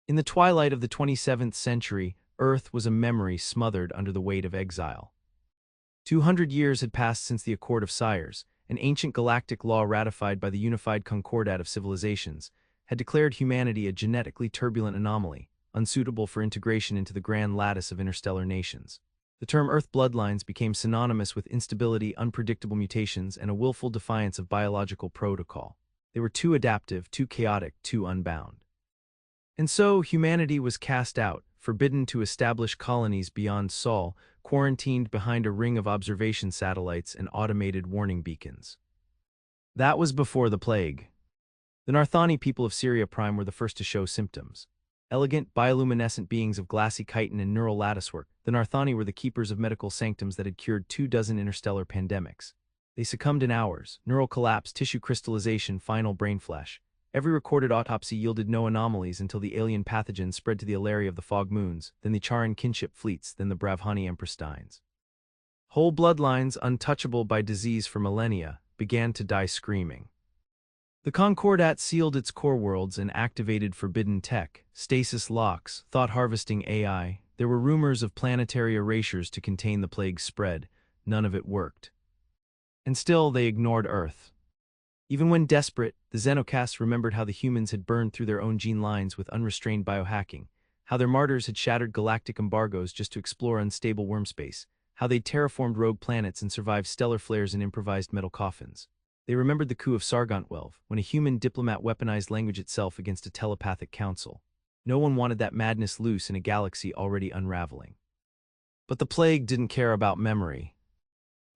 In the twilight of the 27th century, Earth was a memory smothered under the weight of exile. 200 years had passed since the Accord of Sires, an ancient galactic law ratified by the unified Concordat of Civilizations, had declared humanity a genetically turbulent anomaly, unsuitable for integration into the grand lattice of interstellar nations. The term Earth bloodlines became synonymous with instability, unpredictable mutations, and a willful defiance of biological protocol. They were too adaptive, too chaotic, too unbound. And so humanity was cast out, forbidden to establish colonies beyond Sol, quarantined behind a ring of observation satellites and automated warning beacons. That was before the plague. The Narthani people of Syria Prime were the first to show symptoms. Elegant, bioluminescent beings of glassy chitin and neural latticework, the Narthani were the keepers of medical sanctums that had cured 24 interstellar pandemics. They succumbed in hours: neural collapse, tissue crystallization, final brain flesh. Every recorded autopsy yielded no anomalies until the alien pathogen spread to the Alaria of the Fog Moons, then the Charan kinship fleets, then the Bravhani Empresteins. Whole bloodlines, untouchable by disease for millennia, began to die screaming. The Concordat sealed its core worlds and activated forbidden tech, stasis locks, thought-harvesting AI. There were rumors of planetary erasures to contain the plague's spread. None of it worked. And still they ignored Earth. Even when desperate, the Xenocasts remembered how the humans had burned through their own gene lines with unrestrained biohacking, how their martyrs had shattered galactic embargoes just to explore unstable worm space, how they'd terraformed rogue planets and survived stellar flares in improvised metal coffins. They remembered the coup of Sargant-12, when a human diplomat weaponized language itself against a telepathic council. No one wanted that madness loose in a galaxy already unraveling. But the plague didn't care about memory.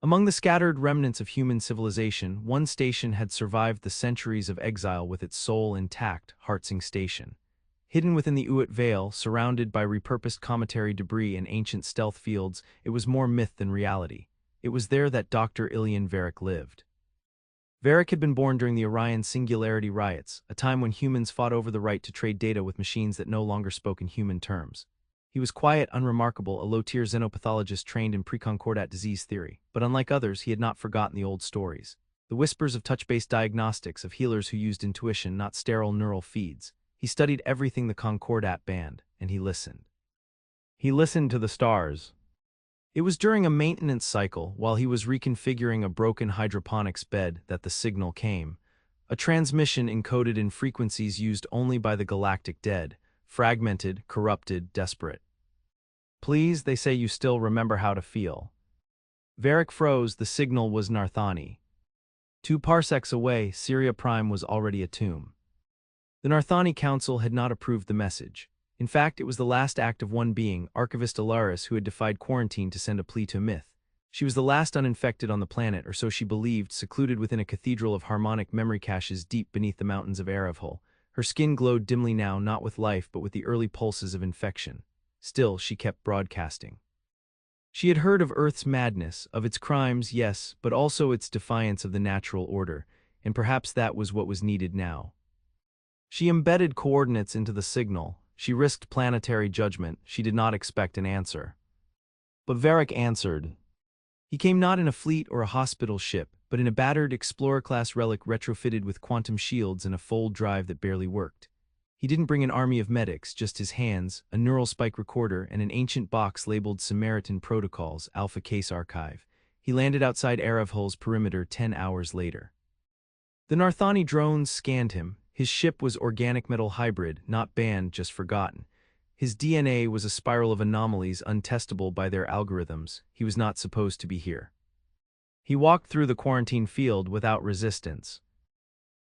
Among the scattered remnants of human civilization, one station had survived the centuries of exile with its soul intact, Hartsing Station. Hidden within the Uit Vale, surrounded by repurposed cometary debris and ancient stealth fields, it was more myth than reality. It was there that Dr. Ilian Varric lived. Varric had been born during the Orion Singularity Riots, a time when humans fought over the right to trade data with machines that no longer spoke in human terms. He was quiet, unremarkable, a low-tier xenopathologist trained in pre-concordat disease theory, but unlike others, he had not forgotten the old stories. The whispers of touch-based diagnostics, of healers who used intuition, not sterile neural feeds. He studied everything the concordat banned, and he listened. He listened to the stars. It was during a maintenance cycle, while he was reconfiguring a broken hydroponics bed, that the signal came. A transmission encoded in frequencies used only by the galactic dead, fragmented, corrupted, desperate. "Please, they say you still remember how to feel." Varric froze. The signal was Narthani. 2 parsecs away, Syria Prime was already a tomb. The Narthani Council had not approved the message. In fact, it was the last act of one being, Archivist Alaris, who had defied quarantine to send a plea to myth. She was the last uninfected on the planet, or so she believed, secluded within a cathedral of harmonic memory caches deep beneath the mountains of Arevhul. Her skin glowed dimly now, not with life but with the early pulses of infection. Still, she kept broadcasting. She had heard of Earth's madness, of its crimes, yes, but also its defiance of the natural order, and perhaps that was what was needed now. She embedded coordinates into the signal. She risked planetary judgment. She did not expect an answer. But Varric answered. He came not in a fleet or a hospital ship, but in a battered Explorer-class relic retrofitted with quantum shields and a fold drive that barely worked. He didn't bring an army of medics, just his hands, a neural spike recorder, and an ancient box labeled Samaritan Protocols, Alpha Case Archive. He landed outside Arevhul's perimeter 10 hours later. The Narthani drones scanned him. His ship was organic metal hybrid, not banned, just forgotten. His DNA was a spiral of anomalies untestable by their algorithms. He was not supposed to be here. He walked through the quarantine field without resistance.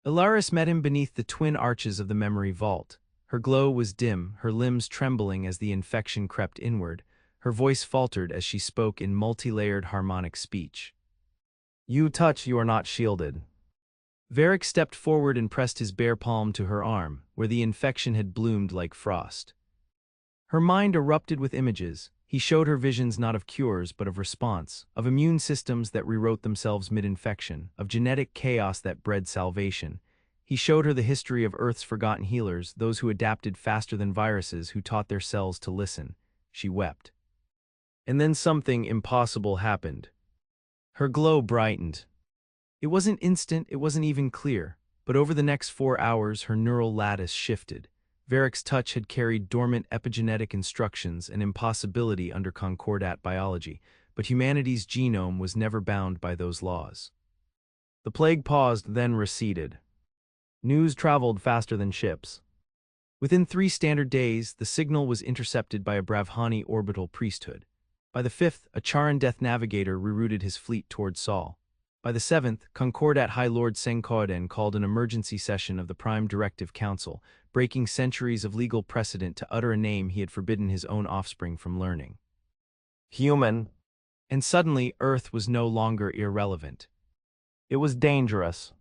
Ilaris met him beneath the twin arches of the memory vault. Her glow was dim, her limbs trembling as the infection crept inward. Her voice faltered as she spoke in multi-layered harmonic speech. "You touch, you are not shielded." Varric stepped forward and pressed his bare palm to her arm, where the infection had bloomed like frost. Her mind erupted with images. He showed her visions not of cures but of response, of immune systems that rewrote themselves mid-infection, of genetic chaos that bred salvation. He showed her the history of Earth's forgotten healers, those who adapted faster than viruses, who taught their cells to listen. She wept. And then something impossible happened. Her glow brightened. It wasn't instant, it wasn't even clear, but over the next 4 hours her neural lattice shifted. Varric's touch had carried dormant epigenetic instructions and impossibility under concordat biology, but humanity's genome was never bound by those laws. The plague paused, then receded. News traveled faster than ships. Within 3 standard days, the signal was intercepted by a Bravhani orbital priesthood. By the 5th, a Charan death navigator rerouted his fleet toward Sol. By the 7th, Concordat High Lord Sengkoaden called an emergency session of the Prime Directive Council, breaking centuries of legal precedent to utter a name he had forbidden his own offspring from learning. Human. And suddenly, Earth was no longer irrelevant. It was dangerous.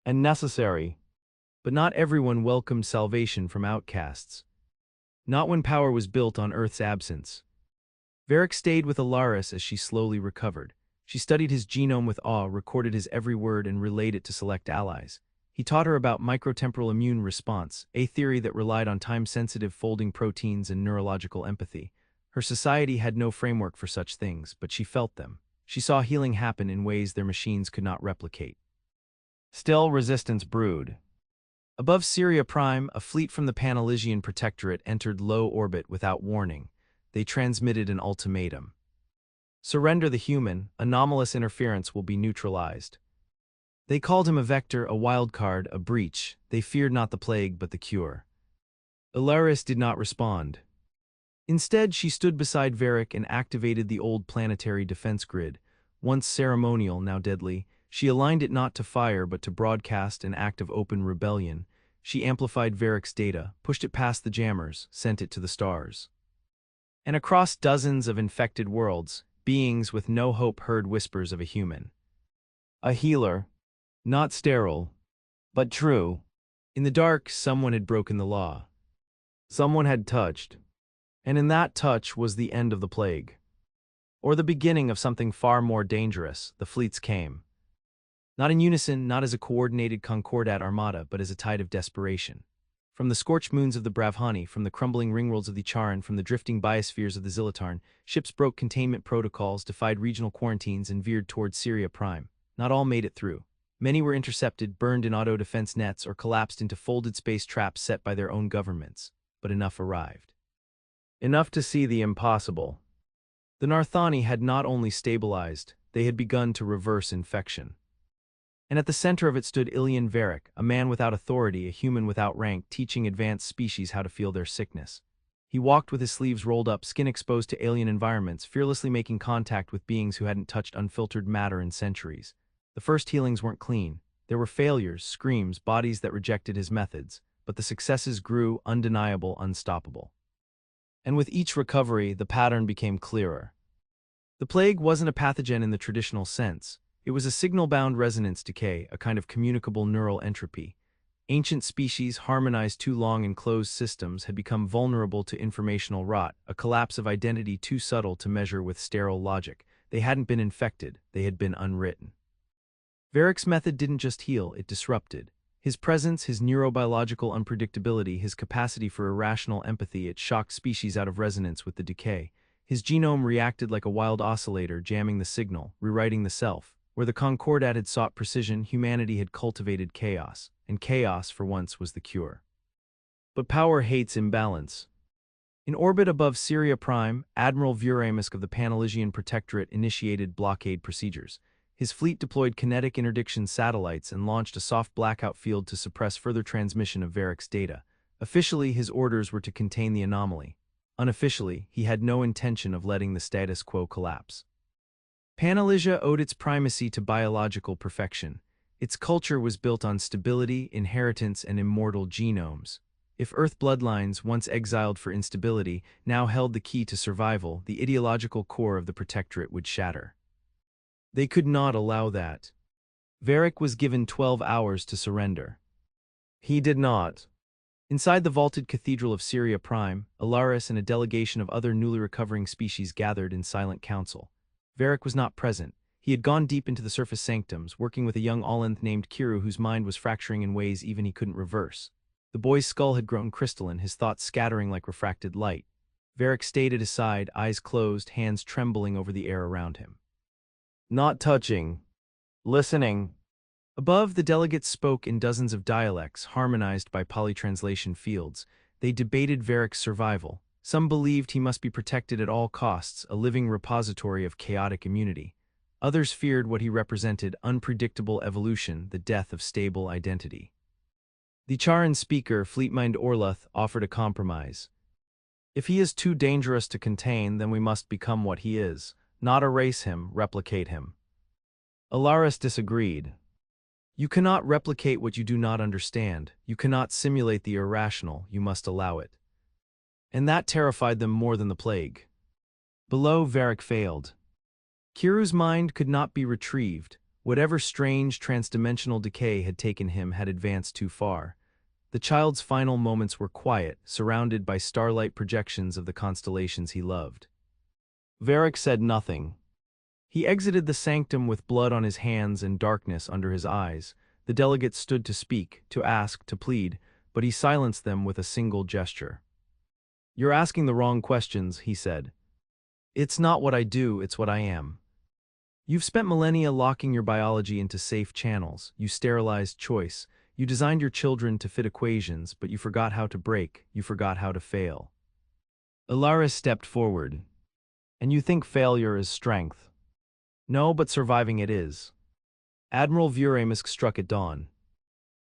And necessary. But not everyone welcomed salvation from outcasts. Not when power was built on Earth's absence. Varric stayed with Alaris as she slowly recovered. She studied his genome with awe, recorded his every word, and relayed it to select allies. He taught her about microtemporal immune response, a theory that relied on time-sensitive folding proteins and neurological empathy. Her society had no framework for such things, but she felt them. She saw healing happen in ways their machines could not replicate. Still, resistance brewed. Above Syria Prime, a fleet from the Panelysian Protectorate entered low orbit without warning. They transmitted an ultimatum. Surrender the human, anomalous interference will be neutralized. They called him a vector, a wildcard, a breach. They feared not the plague but the cure. Alaris did not respond. Instead, she stood beside Varric and activated the old planetary defense grid. Once ceremonial, now deadly, she aligned it not to fire but to broadcast an act of open rebellion. She amplified Varric's data, pushed it past the jammers, sent it to the stars. And across dozens of infected worlds, beings with no hope heard whispers of a human. A healer. Not sterile, but true. In the dark, someone had broken the law. Someone had touched. And in that touch was the end of the plague. Or the beginning of something far more dangerous. The fleets came. Not in unison, not as a coordinated Concordat armada, but as a tide of desperation. From the scorched moons of the Bravhani, from the crumbling ringworlds of the Charan, from the drifting biospheres of the Zilitarn, ships broke containment protocols, defied regional quarantines, and veered towards Syria Prime. Not all made it through. Many were intercepted, burned in auto-defense nets, or collapsed into folded space traps set by their own governments. But enough arrived. Enough to see the impossible. The Narthani had not only stabilized, they had begun to reverse infection. And at the center of it stood Ilian Varric, a man without authority, a human without rank, teaching advanced species how to feel their sickness. He walked with his sleeves rolled up, skin exposed to alien environments, fearlessly making contact with beings who hadn't touched unfiltered matter in centuries. The first healings weren't clean. There were failures, screams, bodies that rejected his methods, but the successes grew, undeniable, unstoppable. And with each recovery, the pattern became clearer. The plague wasn't a pathogen in the traditional sense. It was a signal-bound resonance decay, a kind of communicable neural entropy. Ancient species, harmonized too long in closed systems, had become vulnerable to informational rot, a collapse of identity too subtle to measure with sterile logic. They hadn't been infected, they had been unwritten. Varric's method didn't just heal, it disrupted. His presence, his neurobiological unpredictability, his capacity for irrational empathy, it shocked species out of resonance with the decay. His genome reacted like a wild oscillator, jamming the signal, rewriting the self. Where the Concordat had sought precision, humanity had cultivated chaos, and chaos, for once, was the cure. But power hates imbalance. In orbit above Syria Prime, Admiral Vuramisk of the Panelysian Protectorate initiated blockade procedures. His fleet deployed kinetic interdiction satellites and launched a soft blackout field to suppress further transmission of Varric's data. Officially, his orders were to contain the anomaly. Unofficially, he had no intention of letting the status quo collapse. Panelysia owed its primacy to biological perfection. Its culture was built on stability, inheritance, and immortal genomes. If Earth bloodlines, once exiled for instability, now held the key to survival, the ideological core of the Protectorate would shatter. They could not allow that. Varric was given 12 hours to surrender. He did not. Inside the vaulted cathedral of Syria Prime, Alaris and a delegation of other newly recovering species gathered in silent council. Varric was not present. He had gone deep into the surface sanctums, working with a young Allenth named Kiru whose mind was fracturing in ways even he couldn't reverse. The boy's skull had grown crystalline, his thoughts scattering like refracted light. Varric stayed at his side, eyes closed, hands trembling over the air around him. Not touching. Listening. Above, the delegates spoke in dozens of dialects, harmonized by polytranslation fields. They debated Varric's survival. Some believed he must be protected at all costs, a living repository of chaotic immunity. Others feared what he represented: unpredictable evolution, the death of stable identity. The Charan speaker, Fleetmind Orluth, offered a compromise. If he is too dangerous to contain, then we must become what he is, not erase him, replicate him. Alaris disagreed. You cannot replicate what you do not understand. You cannot simulate the irrational, you must allow it. And that terrified them more than the plague. Below, Varric failed. Kiru's mind could not be retrieved. Whatever strange transdimensional decay had taken him had advanced too far. The child's final moments were quiet, surrounded by starlight projections of the constellations he loved. Varric said nothing. He exited the sanctum with blood on his hands and darkness under his eyes. The delegates stood to speak, to ask, to plead, but he silenced them with a single gesture. "You're asking the wrong questions," he said. "It's not what I do, it's what I am. You've spent millennia locking your biology into safe channels. You sterilized choice. You designed your children to fit equations, but you forgot how to break. You forgot how to fail." Ilaris stepped forward. "And you think failure is strength?" "No, but surviving it is." Admiral Vuramysk struck at dawn.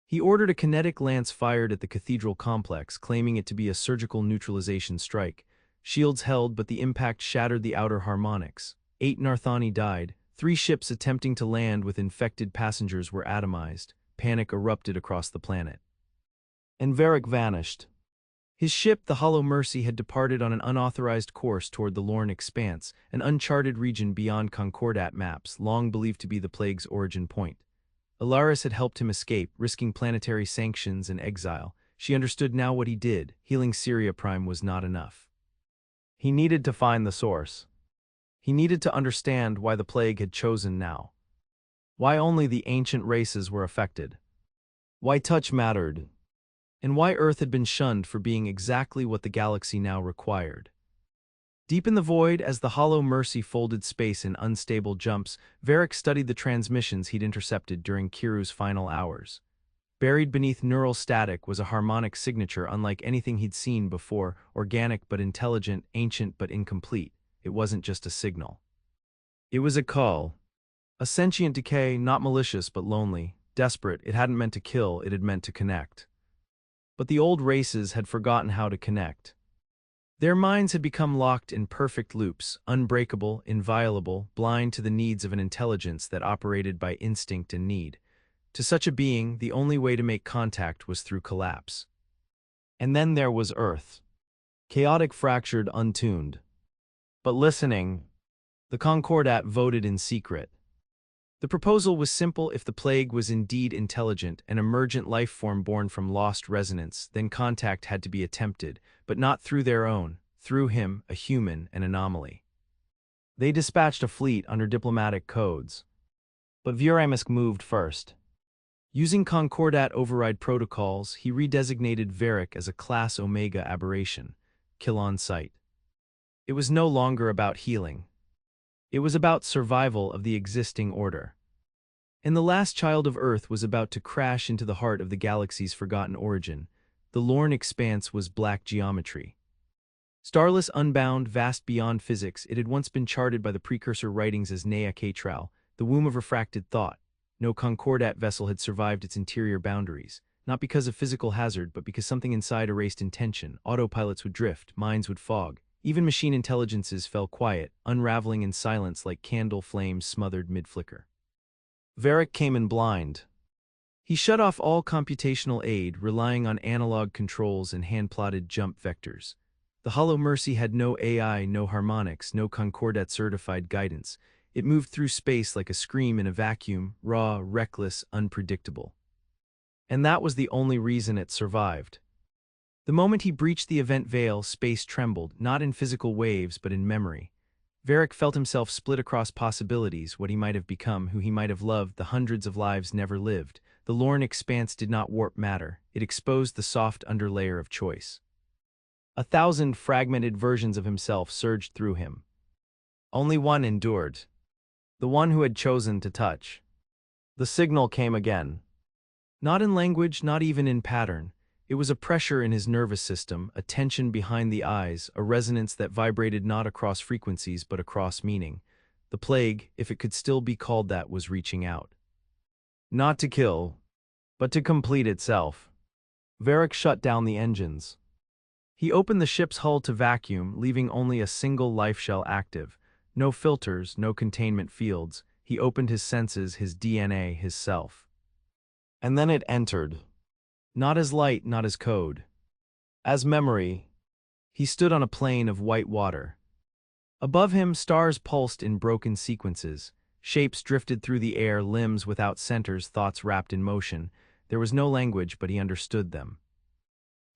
He ordered a kinetic lance fired at the cathedral complex, claiming it to be a surgical neutralization strike. Shields held, but the impact shattered the outer harmonics. 8 Narthani died. 3 ships attempting to land with infected passengers were atomized. Panic erupted across the planet. And Varric vanished. His ship, the Hollow Mercy, had departed on an unauthorized course toward the Lorne Expanse, an uncharted region beyond Concordat maps, long believed to be the plague's origin point. Ilaris had helped him escape, risking planetary sanctions and exile. She understood now what he did. Healing Syria Prime was not enough. He needed to find the source. He needed to understand why the plague had chosen now. Why only the ancient races were affected. Why touch mattered. And why Earth had been shunned for being exactly what the galaxy now required. Deep in the void, as the Hollow Mercy folded space in unstable jumps, Varric studied the transmissions he'd intercepted during Kiru's final hours. Buried beneath neural static was a harmonic signature unlike anything he'd seen before, organic but intelligent, ancient but incomplete. It wasn't just a signal. It was a call. A sentient decay, not malicious but lonely, desperate. It hadn't meant to kill, it had meant to connect. But the old races had forgotten how to connect. Their minds had become locked in perfect loops, unbreakable, inviolable, blind to the needs of an intelligence that operated by instinct and need. To such a being, the only way to make contact was through collapse. And then there was Earth. Chaotic, fractured, untuned. But listening, the Concordat voted in secret. The proposal was simple: if the plague was indeed intelligent, an emergent life form born from lost resonance, then contact had to be attempted, but not through their own, through him, a human, an anomaly. They dispatched a fleet under diplomatic codes. But Vuramysk moved first. Using Concordat override protocols, he redesignated Varric as a Class Omega aberration, kill on sight. It was no longer about healing. It was about survival of the existing order. And the last child of Earth was about to crash into the heart of the galaxy's forgotten origin. The Lorne Expanse was black geometry. Starless, unbound, vast beyond physics, it had once been charted by the precursor writings as Nea Katral, the womb of refracted thought. No Concordat vessel had survived its interior boundaries, not because of physical hazard, but because something inside erased intention. Autopilots would drift, minds would fog. Even machine intelligences fell quiet, unraveling in silence like candle flames smothered mid-flicker. Varric came in blind. He shut off all computational aid, relying on analog controls and hand-plotted jump vectors. The Hollow Mercy had no AI, no harmonics, no Concordat-certified guidance. It moved through space like a scream in a vacuum, raw, reckless, unpredictable. And that was the only reason it survived. The moment he breached the event veil, space trembled, not in physical waves but in memory. Varric felt himself split across possibilities: what he might have become, who he might have loved, the hundreds of lives never lived. The Lorne Expanse did not warp matter, it exposed the soft underlayer of choice. 1,000 fragmented versions of himself surged through him. Only one endured. The one who had chosen to touch. The signal came again. Not in language, not even in pattern. It was a pressure in his nervous system, a tension behind the eyes, a resonance that vibrated not across frequencies but across meaning. The plague, if it could still be called that, was reaching out. Not to kill, but to complete itself. Varric shut down the engines. He opened the ship's hull to vacuum, leaving only a single life shell active. No filters, no containment fields. He opened his senses, his DNA, his self. And then it entered. Not as light, not as code. As memory. He stood on a plain of white water. Above him, stars pulsed in broken sequences. Shapes drifted through the air, limbs without centers, thoughts wrapped in motion. There was no language, but he understood them.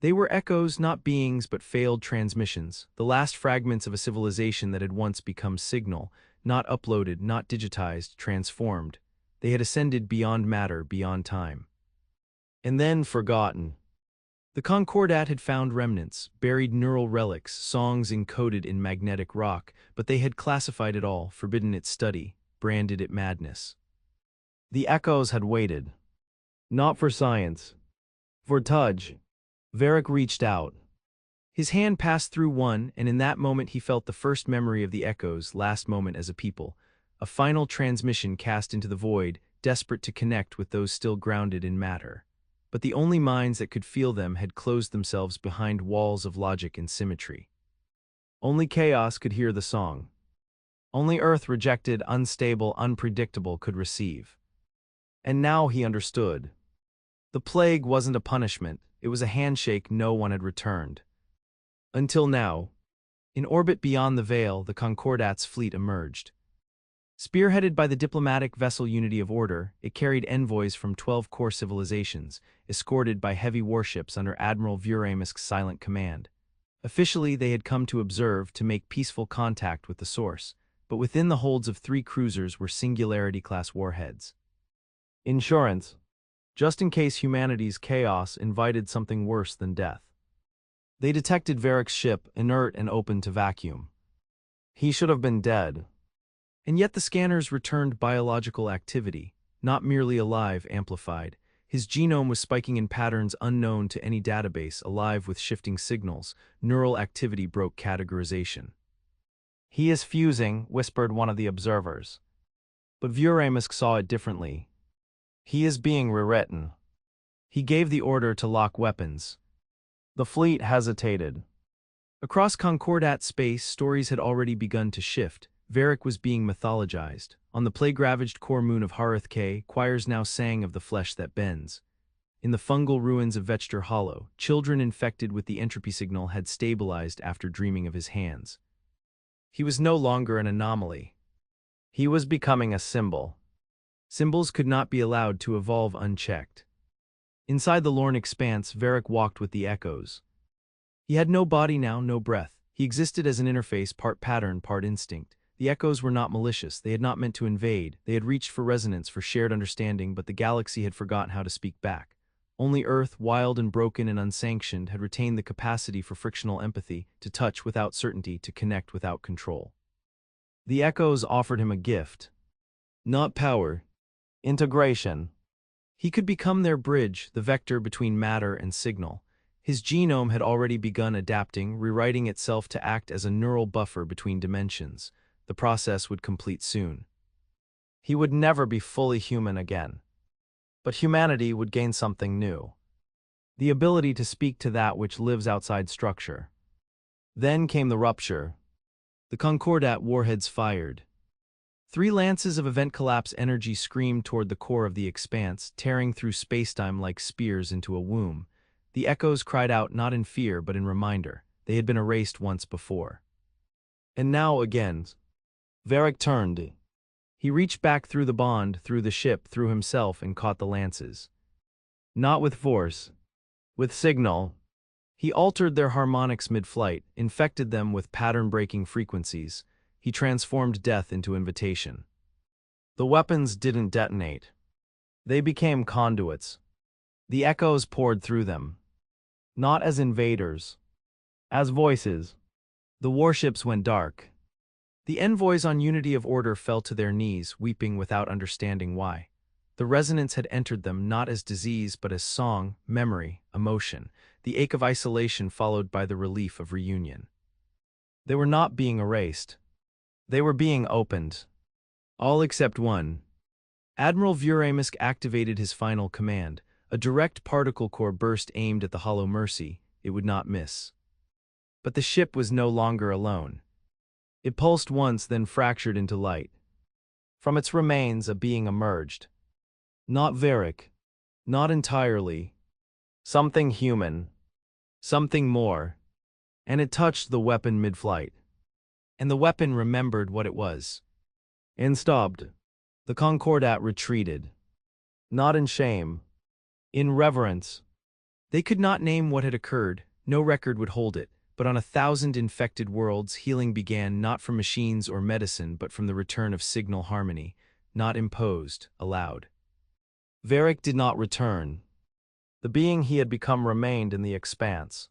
They were echoes, not beings, but failed transmissions, the last fragments of a civilization that had once become signal, not uploaded, not digitized, transformed. They had ascended beyond matter, beyond time. And then forgotten. The Concordat had found remnants, buried neural relics, songs encoded in magnetic rock, but they had classified it all, forbidden its study, branded it madness. The echoes had waited. Not for science. For touch. Varric reached out. His hand passed through one, and in that moment he felt the first memory of the echoes' last moment as a people, a final transmission cast into the void, desperate to connect with those still grounded in matter. But the only minds that could feel them had closed themselves behind walls of logic and symmetry. Only chaos could hear the song. Only Earth, rejected, unstable, unpredictable, could receive. And now he understood. The plague wasn't a punishment, it was a handshake no one had returned. Until now. In orbit beyond the Veil, the Concordat's fleet emerged. Spearheaded by the diplomatic vessel Unity of Order, it carried envoys from 12 core civilizations, escorted by heavy warships under Admiral Vuramisk's silent command. Officially, they had come to observe, to make peaceful contact with the source, but within the holds of 3 cruisers were Singularity-class warheads. Insurance. Just in case humanity's chaos invited something worse than death. They detected Varric's ship, inert and open to vacuum. He should have been dead. And yet the scanners returned biological activity, not merely alive, amplified. His genome was spiking in patterns unknown to any database, alive with shifting signals. Neural activity broke categorization. He is fusing, whispered one of the observers. But Vuramisk saw it differently. He is being rewritten. He gave the order to lock weapons. The fleet hesitated. Across Concordat space, stories had already begun to shift. Varric was being mythologized. On the plague-ravaged core moon of Harith K, choirs now sang of the flesh that bends. In the fungal ruins of Vetchter Hollow, children infected with the entropy signal had stabilized after dreaming of his hands. He was no longer an anomaly. He was becoming a symbol. Symbols could not be allowed to evolve unchecked. Inside the Lorne expanse, Varric walked with the echoes. He had no body now, no breath. He existed as an interface, part pattern, part instinct. The echoes were not malicious, they had not meant to invade, they had reached for resonance, for shared understanding, but the galaxy had forgotten how to speak back. Only Earth, wild and broken and unsanctioned, had retained the capacity for frictional empathy, to touch without certainty, to connect without control. The echoes offered him a gift. Not power. Integration. He could become their bridge, the vector between matter and signal. His genome had already begun adapting, rewriting itself to act as a neural buffer between dimensions. The process would complete soon. He would never be fully human again. But humanity would gain something new. The ability to speak to that which lives outside structure. Then came the rupture. The Concordat warheads fired. 3 lances of event collapse energy screamed toward the core of the expanse, tearing through spacetime like spears into a womb. The echoes cried out not in fear but in reminder. They had been erased once before. And now again. Varric turned. He reached back through the bond, through the ship, through himself, and caught the lances. Not with force. With signal. He altered their harmonics mid-flight, infected them with pattern-breaking frequencies. He transformed death into invitation. The weapons didn't detonate. They became conduits. The echoes poured through them. Not as invaders. As voices. The warships went dark. The envoys on Unity of Order fell to their knees, weeping without understanding why. The resonance had entered them not as disease but as song, memory, emotion. the ache of isolation followed by the relief of reunion. They were not being erased. They were being opened. All except one. Admiral Vuramisk activated his final command, a direct particle core burst aimed at the Hollow Mercy. It would not miss. But the ship was no longer alone. It pulsed once, then fractured into light. From its remains, a being emerged. Not Varric. Not entirely. Something human. Something more. And it touched the weapon mid-flight. And the weapon remembered what it was. And stopped. The Concordat retreated. Not in shame. In reverence. They could not name what had occurred, no record would hold it, but on 1,000 infected worlds, healing began not from machines or medicine but from the return of signal harmony, not imposed, allowed. Varric did not return. The being he had become remained in the expanse.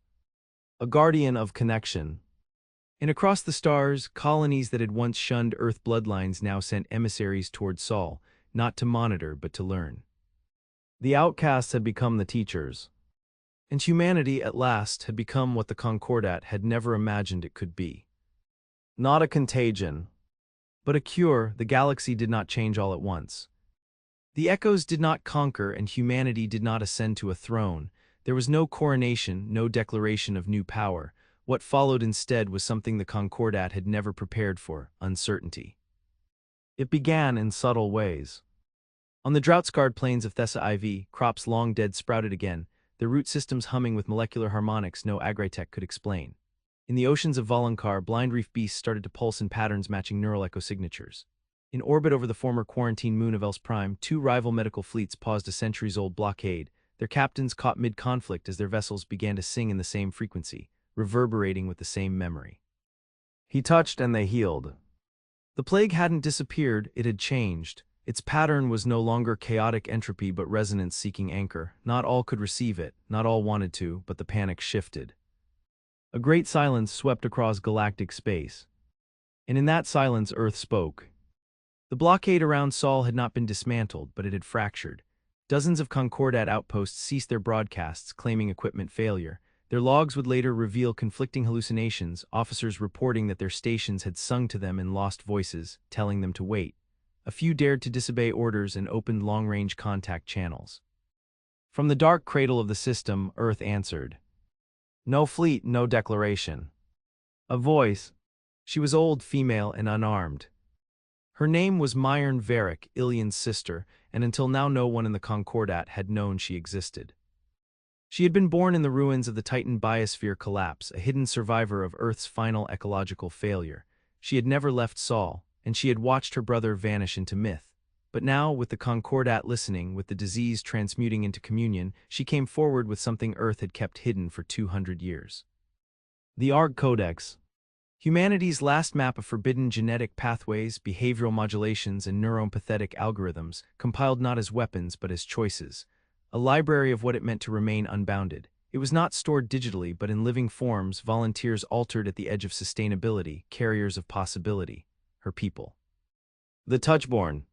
A guardian of connection. And across the stars, colonies that had once shunned Earth bloodlines now sent emissaries toward Sol, not to monitor but to learn. The outcasts had become the teachers. And humanity, at last, had become what the Concordat had never imagined it could be. Not a contagion, but a cure. The galaxy did not change all at once. The echoes did not conquer and humanity did not ascend to a throne. There was no coronation, no declaration of new power. What followed instead was something the Concordat had never prepared for: uncertainty. It began in subtle ways. On the drought-scarred plains of Sci-Fi, crops long dead sprouted again, their root systems humming with molecular harmonics no agritech could explain. In the oceans of Volankar, blind reef beasts started to pulse in patterns matching neural echo signatures. In orbit over the former quarantine moon of Els Prime, two rival medical fleets paused a centuries-old blockade, their captains caught mid-conflict as their vessels began to sing in the same frequency, reverberating with the same memory. He touched and they healed. The plague hadn't disappeared, it had changed. Its pattern was no longer chaotic entropy but resonance seeking anchor. Not all could receive it, not all wanted to, but the panic shifted. A great silence swept across galactic space. And in that silence, Earth spoke. The blockade around Sol had not been dismantled, but it had fractured. Dozens of Concordat outposts ceased their broadcasts, claiming equipment failure. Their logs would later reveal conflicting hallucinations, officers reporting that their stations had sung to them in lost voices, telling them to wait. A few dared to disobey orders and opened long-range contact channels. From the dark cradle of the system, Earth answered. No fleet, no declaration. A voice. She was old, female, and unarmed. Her name was Myrn Varric, Ilian's sister, and until now no one in the Concordat had known she existed. She had been born in the ruins of the Titan biosphere collapse, a hidden survivor of Earth's final ecological failure. She had never left Sol, and she had watched her brother vanish into myth. But now, with the Concordat listening, with the disease transmuting into communion, she came forward with something Earth had kept hidden for 200 years. The ARG Codex. Humanity's last map of forbidden genetic pathways, behavioral modulations, and neuroempathetic algorithms, compiled not as weapons but as choices. A library of what it meant to remain unbounded. It was not stored digitally but in living forms, volunteers altered at the edge of sustainability, carriers of possibility. Her people. The Touchborn.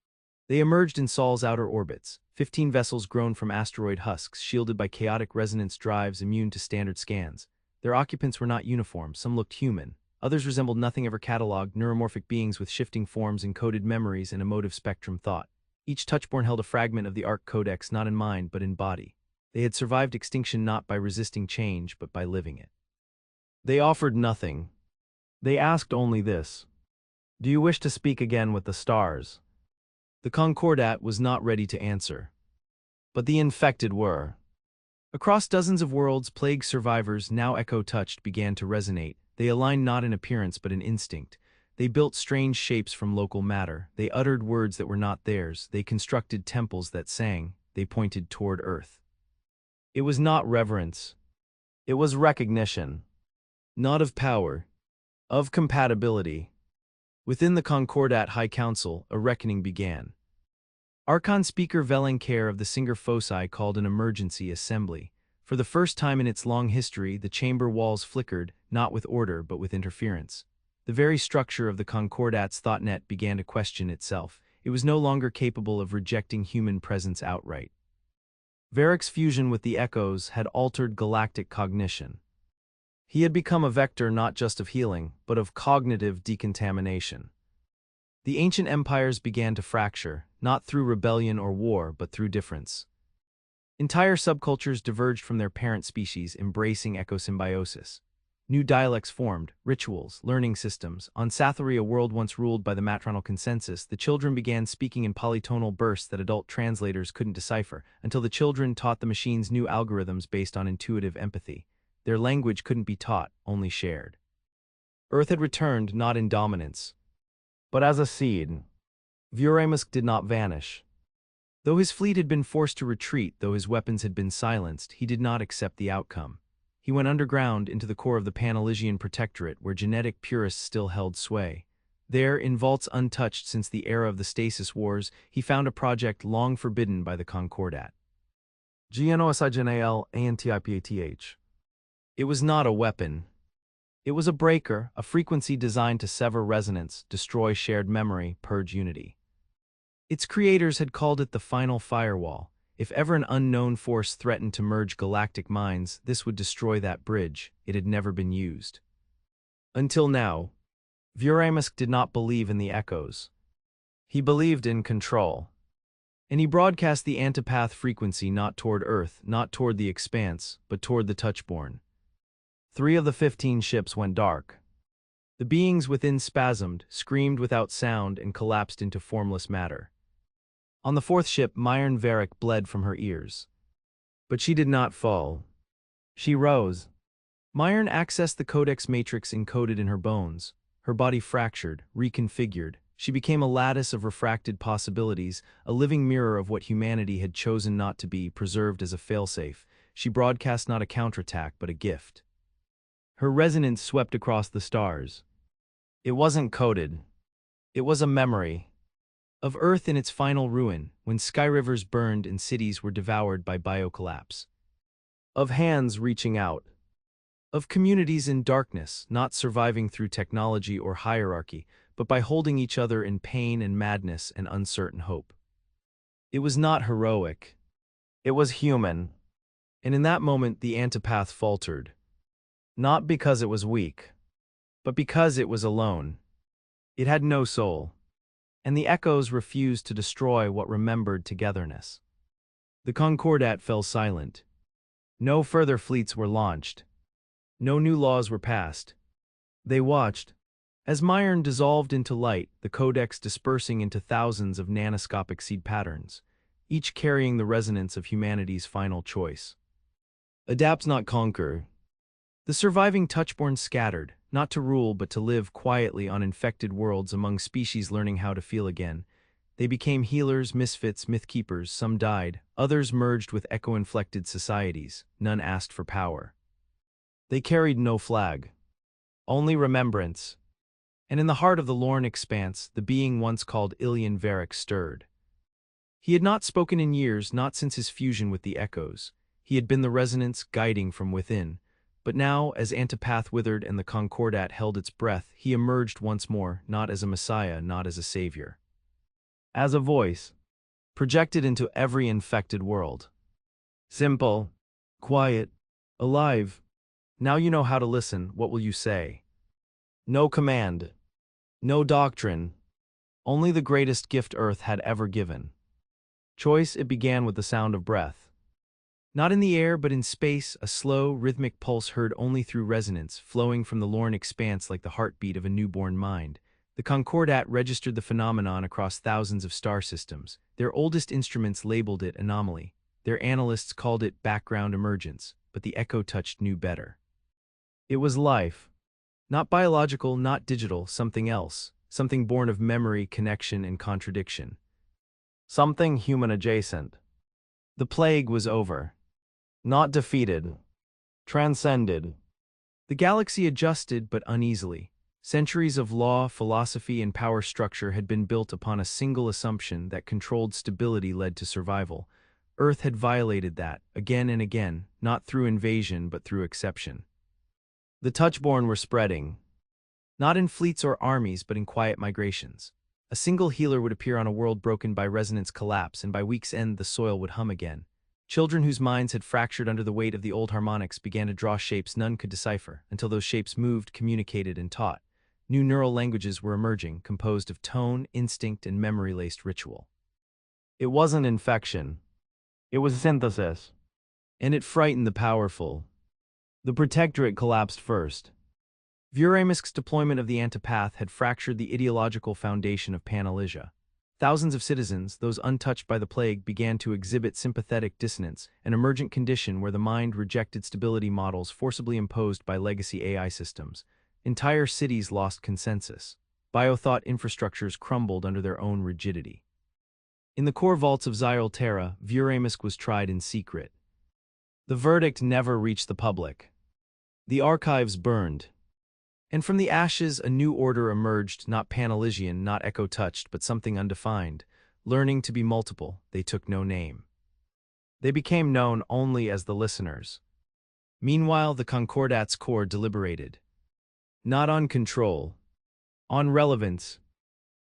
They emerged in Sol's outer orbits, 15 vessels grown from asteroid husks, shielded by chaotic resonance drives immune to standard scans. Their occupants were not uniform, some looked human. Others resembled nothing ever catalogued, neuromorphic beings with shifting forms, encoded memories, and emotive spectrum thought. Each Touchborn held a fragment of the ARC Codex not in mind but in body. They had survived extinction not by resisting change but by living it. They offered nothing. They asked only this. Do you wish to speak again with the stars? The Concordat was not ready to answer. But the infected were. Across dozens of worlds, plague survivors, now echo-touched, began to resonate. They aligned not in appearance but in instinct. They built strange shapes from local matter. They uttered words that were not theirs. They constructed temples that sang. They pointed toward Earth. It was not reverence. It was recognition. Not of power. Of compatibility. Within the Concordat High Council, a reckoning began. Archon Speaker Velencair of the Singer Foci called an emergency assembly. For the first time in its long history, the chamber walls flickered, not with order but with interference. The very structure of the Concordat's thoughtnet began to question itself. It was no longer capable of rejecting human presence outright. Varric's fusion with the Echoes had altered galactic cognition. He had become a vector not just of healing, but of cognitive decontamination. The ancient empires began to fracture, not through rebellion or war, but through difference. Entire subcultures diverged from their parent species, embracing ecosymbiosis. New dialects formed, rituals, learning systems. On Sathari, a world once ruled by the matronal consensus, the children began speaking in polytonal bursts that adult translators couldn't decipher, until the children taught the machines new algorithms based on intuitive empathy. Their language couldn't be taught, only shared. Earth had returned not in dominance, but as a seed. Vuremus did not vanish. Though his fleet had been forced to retreat, though his weapons had been silenced, he did not accept the outcome. He went underground into the core of the Pan-Elysian Protectorate, where genetic purists still held sway. There, in vaults untouched since the era of the Stasis Wars, he found a project long forbidden by the Concordat. GNOSIGNAL ANTIPATH. It was not a weapon. It was a breaker, a frequency designed to sever resonance, destroy shared memory, purge unity. Its creators had called it the final firewall. If ever an unknown force threatened to merge galactic minds, this would destroy that bridge. It had never been used. Until now, Vuremus did not believe in the Echoes. He believed in control. And he broadcast the antipath frequency not toward Earth, not toward the Expanse, but toward the Touchborn. 3 of the 15 ships went dark. The beings within spasmed, screamed without sound, and collapsed into formless matter. On the 4th ship, Myron Varric bled from her ears. But she did not fall. She rose. Myron accessed the codex matrix encoded in her bones. Her body fractured, reconfigured. She became a lattice of refracted possibilities, a living mirror of what humanity had chosen not to be, preserved as a failsafe. She broadcast not a counterattack, but a gift. Her resonance swept across the stars. It wasn't coded. It was a memory. Of Earth in its final ruin, when sky rivers burned and cities were devoured by biocollapse. Of hands reaching out. Of communities in darkness, not surviving through technology or hierarchy, but by holding each other in pain and madness and uncertain hope. It was not heroic. It was human. And in that moment the antipath faltered. Not because it was weak, but because it was alone. It had no soul. And the Echoes refused to destroy what remembered togetherness. The Concordat fell silent. No further fleets were launched. No new laws were passed. They watched, as Myron dissolved into light, the codex dispersing into thousands of nanoscopic seed patterns, each carrying the resonance of humanity's final choice. Adapt, not conquer. The surviving Touchborn scattered, not to rule but to live quietly on infected worlds among species learning how to feel again. They became healers, misfits, mythkeepers. Some died, others merged with echo-inflected societies. None asked for power. They carried no flag. Only remembrance. And in the heart of the Lorne Expanse, the being once called Ilian Varric stirred. He had not spoken in years, not since his fusion with the Echoes. He had been the resonance guiding from within. But now, as Antipath withered and the Concordat held its breath, he emerged once more, not as a messiah, not as a savior. As a voice, projected into every infected world. Simple, quiet, alive. Now you know how to listen. What will you say? No command. No doctrine. Only the greatest gift Earth had ever given. Choice. It began with the sound of breath. Not in the air, but in space, a slow, rhythmic pulse heard only through resonance, flowing from the Lorne Expanse like the heartbeat of a newborn mind. The Concordat registered the phenomenon across thousands of star systems. Their oldest instruments labeled it anomaly. Their analysts called it background emergence, but the Echo Touch knew better. It was life. Not biological, not digital, something else. Something born of memory, connection, and contradiction. Something human adjacent. The plague was over. Not defeated. Transcended. The galaxy adjusted, but uneasily. Centuries of law, philosophy, and power structure had been built upon a single assumption that controlled stability led to survival. Earth had violated that, again and again, not through invasion but through exception. The Touchborn were spreading. Not in fleets or armies, but in quiet migrations. A single healer would appear on a world broken by resonance collapse, and by week's end the soil would hum again. Children whose minds had fractured under the weight of the old harmonics began to draw shapes none could decipher until those shapes moved, communicated, and taught. New neural languages were emerging, composed of tone, instinct, and memory-laced ritual. It wasn't infection. It was synthesis. And it frightened the powerful. The protectorate collapsed first. Vuramysk's deployment of the antipath had fractured the ideological foundation of Pan-Elysia. Thousands of citizens, those untouched by the plague, began to exhibit sympathetic dissonance, an emergent condition where the mind rejected stability models forcibly imposed by legacy AI systems. Entire cities lost consensus. Biothought infrastructures crumbled under their own rigidity. In the core vaults of Xyral Terra, Vuramysk was tried in secret. The verdict never reached the public. The archives burned. And from the ashes a new order emerged, not Pan-Elysian, not echo-touched, but something undefined. Learning to be multiple, they took no name. They became known only as the listeners. Meanwhile, the Concordat's core deliberated. Not on control, on relevance.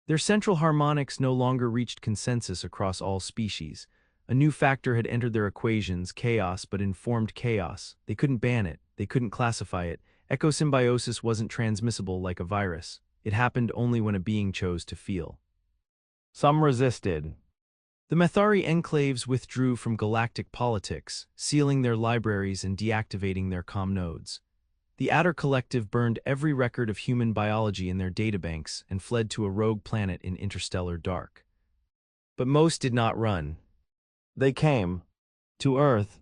Their central harmonics no longer reached consensus across all species. A new factor had entered their equations, chaos, but informed chaos. They couldn't ban it, they couldn't classify it. Ecosymbiosis wasn't transmissible like a virus. It happened only when a being chose to feel. Some resisted. The Methari enclaves withdrew from galactic politics, sealing their libraries and deactivating their comm nodes. The Adder Collective burned every record of human biology in their databanks and fled to a rogue planet in interstellar dark. But most did not run. They came to Earth.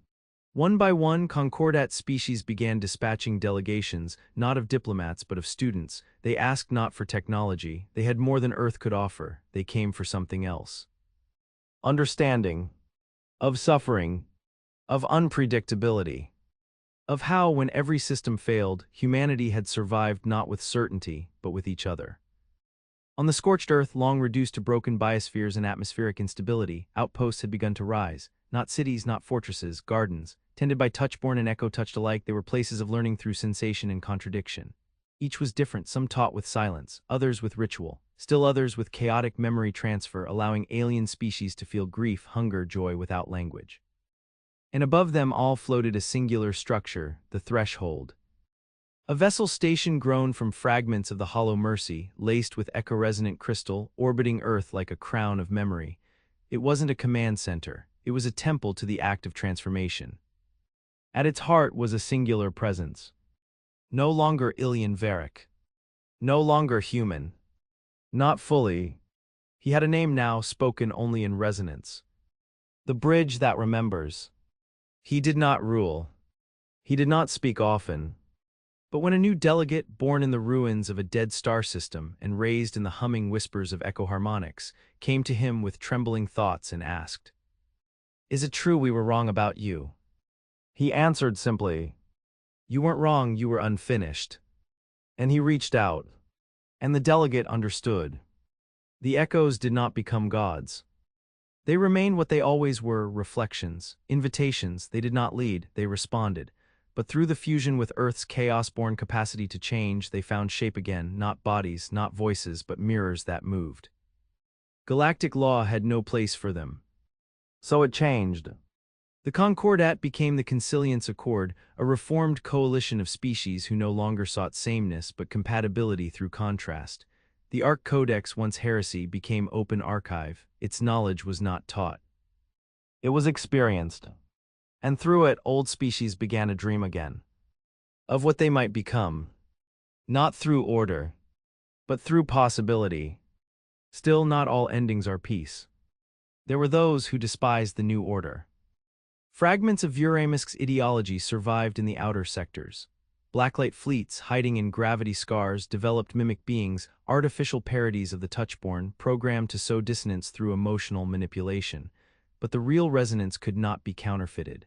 One by one, Concordat species began dispatching delegations, not of diplomats but of students. They asked not for technology, they had more than Earth could offer, they came for something else. Understanding. Of suffering. Of unpredictability. Of how, when every system failed, humanity had survived not with certainty, but with each other. On the scorched Earth, long reduced to broken biospheres and atmospheric instability, outposts had begun to rise. Not cities, not fortresses, gardens. Tended by touchborn and echo-touched alike, they were places of learning through sensation and contradiction. Each was different, some taught with silence, others with ritual, still others with chaotic memory transfer, allowing alien species to feel grief, hunger, joy without language. And above them all floated a singular structure, the threshold. A vessel station grown from fragments of the hollow mercy, laced with echo-resonant crystal, orbiting Earth like a crown of memory. It wasn't a command center. It was a temple to the act of transformation. At its heart was a singular presence. No longer Ilian Varric. No longer human. Not fully. He had a name now, spoken only in resonance. The bridge that remembers. He did not rule. He did not speak often. But when a new delegate, born in the ruins of a dead star system and raised in the humming whispers of echoharmonics, came to him with trembling thoughts and asked, "Is it true we were wrong about you?" He answered simply, "You weren't wrong, you were unfinished." And he reached out. And the delegate understood. The echoes did not become gods. They remained what they always were, reflections, invitations. They did not lead, they responded. But through the fusion with Earth's chaos-born capacity to change, they found shape again, not bodies, not voices, but mirrors that moved. Galactic law had no place for them. So it changed. The Concordat became the Consilience Accord, a reformed coalition of species who no longer sought sameness but compatibility through contrast. The Arc Codex, once heresy, became open archive. Its knowledge was not taught. It was experienced. And through it, old species began a dream again. Of what they might become. Not through order, but through possibility. Still, not all endings are peace. There were those who despised the new order. Fragments of Vuramysk's ideology survived in the outer sectors. Blacklight fleets, hiding in gravity scars, developed mimic beings, artificial parodies of the touchborn, programmed to sow dissonance through emotional manipulation. But the real resonance could not be counterfeited.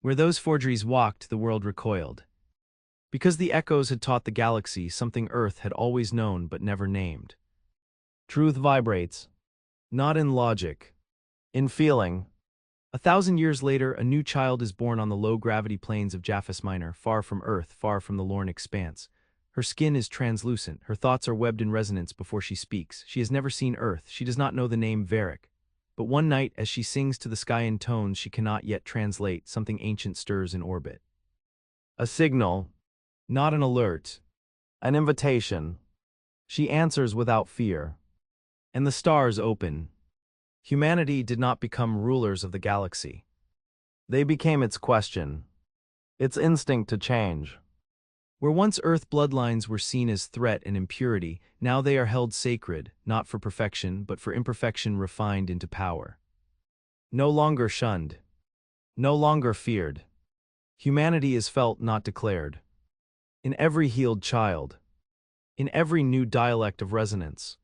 Where those forgeries walked, the world recoiled. Because the echoes had taught the galaxy something Earth had always known but never named. Truth vibrates. Not in logic. In feeling. 1,000 years later, a new child is born on the low-gravity plains of Japhas Minor, far from Earth, far from the Lorne expanse. Her skin is translucent, her thoughts are webbed in resonance before she speaks. She has never seen Earth, she does not know the name Varric. But one night, as she sings to the sky in tones she cannot yet translate, something ancient stirs in orbit. A signal, not an alert, an invitation. She answers without fear. And the stars open. Humanity did not become rulers of the galaxy. They became its question, its instinct to change. Where once Earth bloodlines were seen as threat and impurity, now they are held sacred, not for perfection, but for imperfection refined into power. No longer shunned. No longer feared. Humanity is felt, not declared. In every healed child. In every new dialect of resonance.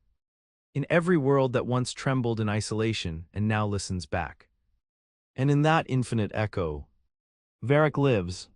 In every world that once trembled in isolation and now listens back. And in that infinite echo, Varric lives.